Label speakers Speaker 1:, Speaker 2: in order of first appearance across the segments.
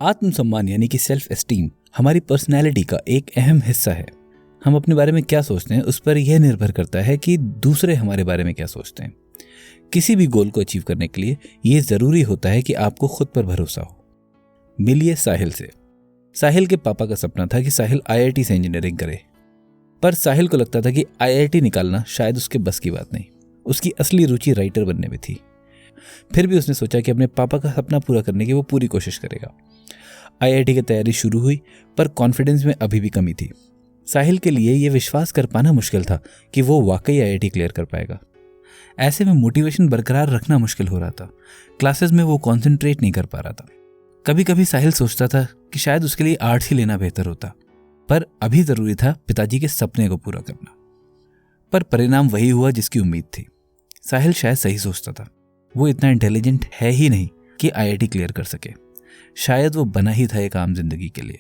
Speaker 1: आत्मसम्मान यानी कि सेल्फ एस्टीम हमारी पर्सनैलिटी का एक अहम हिस्सा है। हम अपने बारे में क्या सोचते हैं उस पर यह निर्भर करता है कि दूसरे हमारे बारे में क्या सोचते हैं। किसी भी गोल को अचीव करने के लिए यह जरूरी होता है कि आपको खुद पर भरोसा हो। मिलिए साहिल से। साहिल के पापा का सपना था कि साहिल IIT से इंजीनियरिंग करे, पर साहिल को लगता था कि IIT निकालना शायद उसके बस की बात नहीं। उसकी असली रुचि राइटर बनने में थी। फिर भी उसने सोचा कि अपने पापा का सपना पूरा करने की वो पूरी कोशिश करेगा। IIT की तैयारी शुरू हुई, पर कॉन्फिडेंस में अभी भी कमी थी। साहिल के लिए यह विश्वास कर पाना मुश्किल था कि वो वाकई IIT क्लियर कर पाएगा। ऐसे में मोटिवेशन बरकरार रखना मुश्किल हो रहा था। क्लासेस में वो कंसंट्रेट नहीं कर पा रहा था। कभी कभी साहिल सोचता था कि शायद उसके लिए आर्ट्स ही लेना बेहतर होता, पर अभी जरूरी था पिताजी के सपने को पूरा करना। पर परिणाम वही हुआ जिसकी उम्मीद थी। साहिल शायद सही सोचता था। वो इतना इंटेलिजेंट है ही नहीं कि IIT क्लियर कर सके। शायद वो बना ही था एक आम जिंदगी के लिए।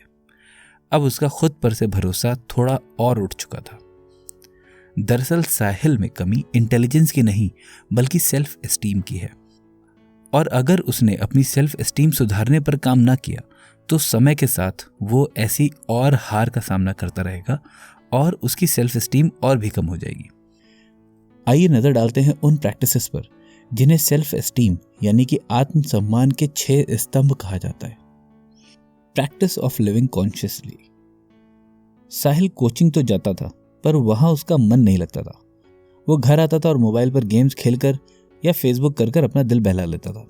Speaker 1: अब उसका खुद पर से भरोसा थोड़ा और उठ चुका था। दरअसल साहिल में कमी इंटेलिजेंस की नहीं बल्कि सेल्फ एस्टीम की है, और अगर उसने अपनी सेल्फ एस्टीम सुधारने पर काम ना किया तो समय के साथ वो ऐसी और हार का सामना करता रहेगा और उसकी सेल्फ एस्टीम और भी कम हो जाएगी। आइए नजर डालते हैं उन प्रैक्टिसेस पर जिन्हें सेल्फ एस्टीम यानी कि आत्मसम्मान के 6 स्तंभ कहा जाता है। Practice of living consciously. Sahil coaching तो जाता था, पर वहां उसका मन नहीं लगता था। वो घर आता था और मोबाइल पर गेम्स खेलकर या फेसबुक कर अपना दिल बहला लेता था।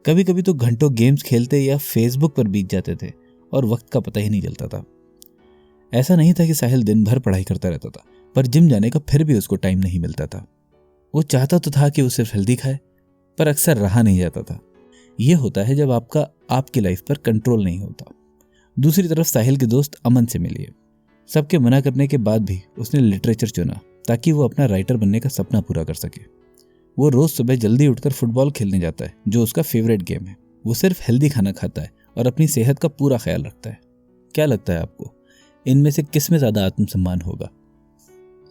Speaker 1: कभी कभी तो घंटों गेम्स खेलते या फेसबुक पर बीत जाते थे और वक्त का पता ही नहीं चलता था। ऐसा नहीं था कि साहिल दिन भर पढ़ाई करता रहता था, पर जिम जाने का फिर भी उसको टाइम नहीं मिलता था। वो चाहता तो था कि वो सिर्फ हेल्दी खाए, पर अक्सर रहा नहीं जाता था। यह होता है जब आपकी लाइफ पर कंट्रोल नहीं होता। दूसरी तरफ साहिल के दोस्त अमन से मिलिए। सबके मना करने के बाद भी उसने लिटरेचर चुना ताकि वो अपना राइटर बनने का सपना पूरा कर सके। वो रोज सुबह जल्दी उठकर फुटबॉल खेलने जाता है, जो उसका फेवरेट गेम है। वो सिर्फ हेल्दी खाना खाता है और अपनी सेहत का पूरा ख्याल रखता है। क्या लगता है आपको, इनमें से किस में ज्यादा आत्मसम्मान होगा?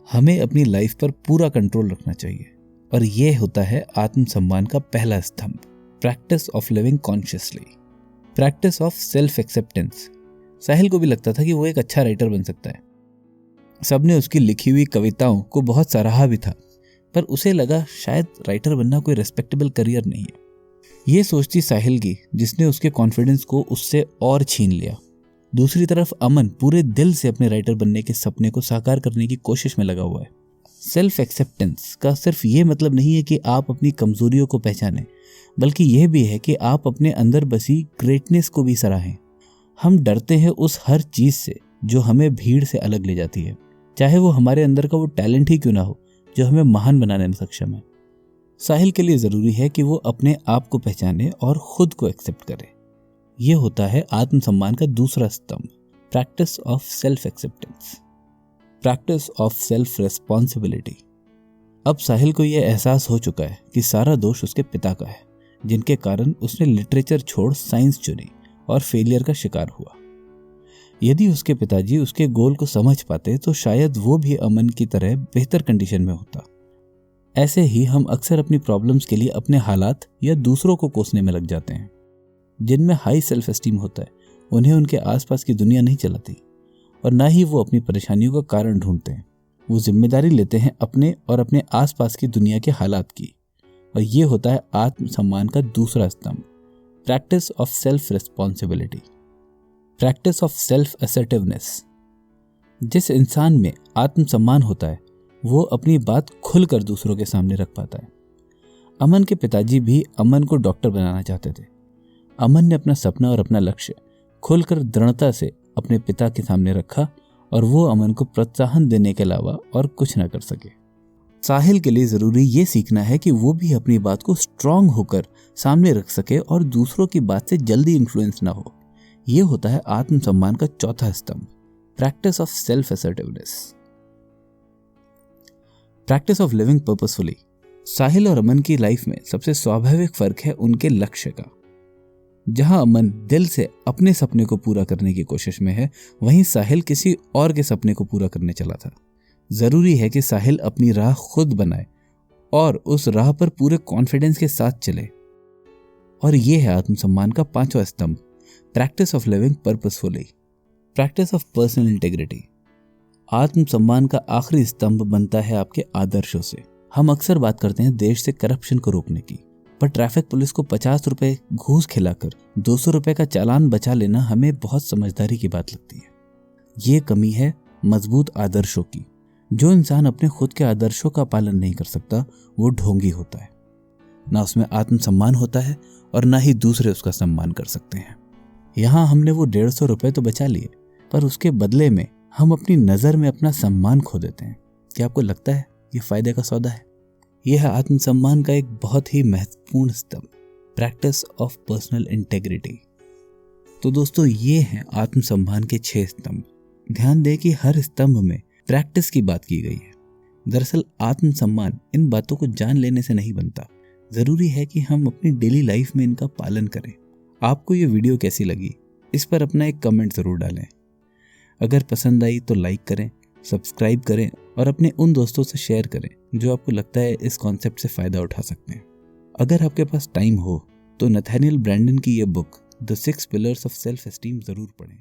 Speaker 1: हमें अपनी लाइफ पर पूरा कंट्रोल रखना चाहिए, और यह होता है आत्मसम्मान का पहला स्तंभ, practice of living consciously. Practice of self acceptance. Sahil को भी लगता था कि वो एक अच्छा राइटर बन सकता है। सबने उसकी लिखी हुई कविताओं को बहुत सराहा भी था, पर उसे लगा शायद राइटर बनना कोई रेस्पेक्टेबल करियर नहीं है। ये सोच थी साहिल की, जिसने उसके कॉन्फिडेंस को उससे और छीन लिया। दूसरी तरफ अमन पूरे दिल से अपने राइटर बनने के सपने को साकार करने की कोशिश में लगा हुआ है। सेल्फ एक्सेप्टेंस का सिर्फ ये मतलब नहीं है कि आप अपनी कमजोरियों को पहचानें, बल्कि यह भी है कि आप अपने अंदर बसी ग्रेटनेस को भी सराहें। हम डरते हैं उस हर चीज से जो हमें भीड़ से अलग ले जाती है, चाहे वो हमारे अंदर का वो टैलेंट ही क्यों ना हो जो हमें महान बनाने में सक्षम है। साहिल के लिए जरूरी है कि वो अपने आप को पहचाने और खुद को एक्सेप्ट करे। यह होता है आत्मसम्मान का दूसरा स्तंभ, practice of self acceptance. Practice of self responsibility. अब साहिल को यह एहसास हो चुका है कि सारा दोष उसके पिता का है, जिनके कारण उसने लिटरेचर छोड़ साइंस चुनी और फेलियर का शिकार हुआ। यदि उसके पिताजी उसके गोल को समझ पाते तो शायद वो भी अमन की तरह बेहतर कंडीशन में होता। ऐसे ही हम अक्सर अपनी प्रॉब्लम्स के लिए अपने हालात या दूसरों को कोसने में लग जाते हैं। जिनमें हाई सेल्फ एस्टीम होता है उन्हें उनके आसपास की दुनिया नहीं चलाती, और ना ही वो अपनी परेशानियों का कारण ढूंढते हैं। वो जिम्मेदारी लेते हैं अपने और अपने आसपास की दुनिया के हालात की, और ये होता है आत्मसम्मान का दूसरा स्तंभ, practice of self responsibility. Practice of self assertiveness. जिस इंसान में आत्मसम्मान होता है वो अपनी बात खुलकर दूसरों के सामने रख पाता है। अमन के पिताजी भी अमन को डॉक्टर बनाना चाहते थे। अमन ने अपना सपना और अपना लक्ष्य खुलकर दृढ़ता से अपने पिता के सामने रखा, और वो अमन को प्रोत्साहन देने के अलावा और कुछ न कर सके। साहिल के लिए जरूरी ये सीखना है कि वो भी अपनी बात को स्ट्रांग होकर सामने रख सके और दूसरों की बात से जल्दी इन्फ्लुएंस ना हो। ये होता है आत्मसम्मान का चौथा स्तंभ, practice of self assertiveness. Practice of living purposefully. Sahil और अमन की लाइफ में सबसे स्वाभाविक फर्क है उनके लक्ष्य का। जहां अमन दिल से अपने सपने को पूरा करने की कोशिश में है, वहीं साहिल किसी और के सपने को पूरा करने चला था। जरूरी है कि साहिल अपनी राह खुद बनाए और उस राह पर पूरे कॉन्फिडेंस के साथ चले। और यह है आत्मसम्मान का पांचवा स्तंभ, practice of living purposefully, practice of personal integrity. आत्मसम्मान का आखिरी स्तंभ बनता है आपके आदर्शों से। हम अक्सर बात करते हैं देश से करप्शन को रोकने की, पर ट्रैफिक पुलिस को 50 रुपए घूस खिलाकर 200 रुपए का चालान बचा लेना हमें बहुत समझदारी की बात लगती है। ये कमी है मजबूत आदर्शों की। जो इंसान अपने खुद के आदर्शों का पालन नहीं कर सकता वो ढोंगी होता है। ना उसमें आत्मसम्मान होता है और ना ही दूसरे उसका सम्मान कर सकते हैं। यहाँ हमने वो 150 रुपए तो बचा लिए, पर उसके बदले में हम अपनी नज़र में अपना सम्मान खो देते हैं। क्या आपको लगता है ये फायदे का सौदा है? यह है आत्मसम्मान का एक बहुत ही महत्वपूर्ण स्तंभ, प्रैक्टिस ऑफ पर्सनल इंटेग्रिटी। तो दोस्तों, ये हैं आत्मसम्मान के 6 स्तंभ। ध्यान दें कि हर स्तंभ में प्रैक्टिस की बात की गई है। दरअसल आत्मसम्मान इन बातों को जान लेने से नहीं बनता, जरूरी है कि हम अपनी डेली लाइफ में इनका पालन करें। आपको ये वीडियो कैसी लगी, इस पर अपना एक कमेंट जरूर डालें। अगर पसंद आई तो लाइक करें, सब्सक्राइब करें और अपने उन दोस्तों से शेयर करें जो आपको लगता है इस कॉन्सेप्ट से फ़ायदा उठा सकते हैं। अगर आपके पास टाइम हो तो नथानियल ब्रैंडन की ये book the 6 pillars of self esteem ज़रूर पढ़ें।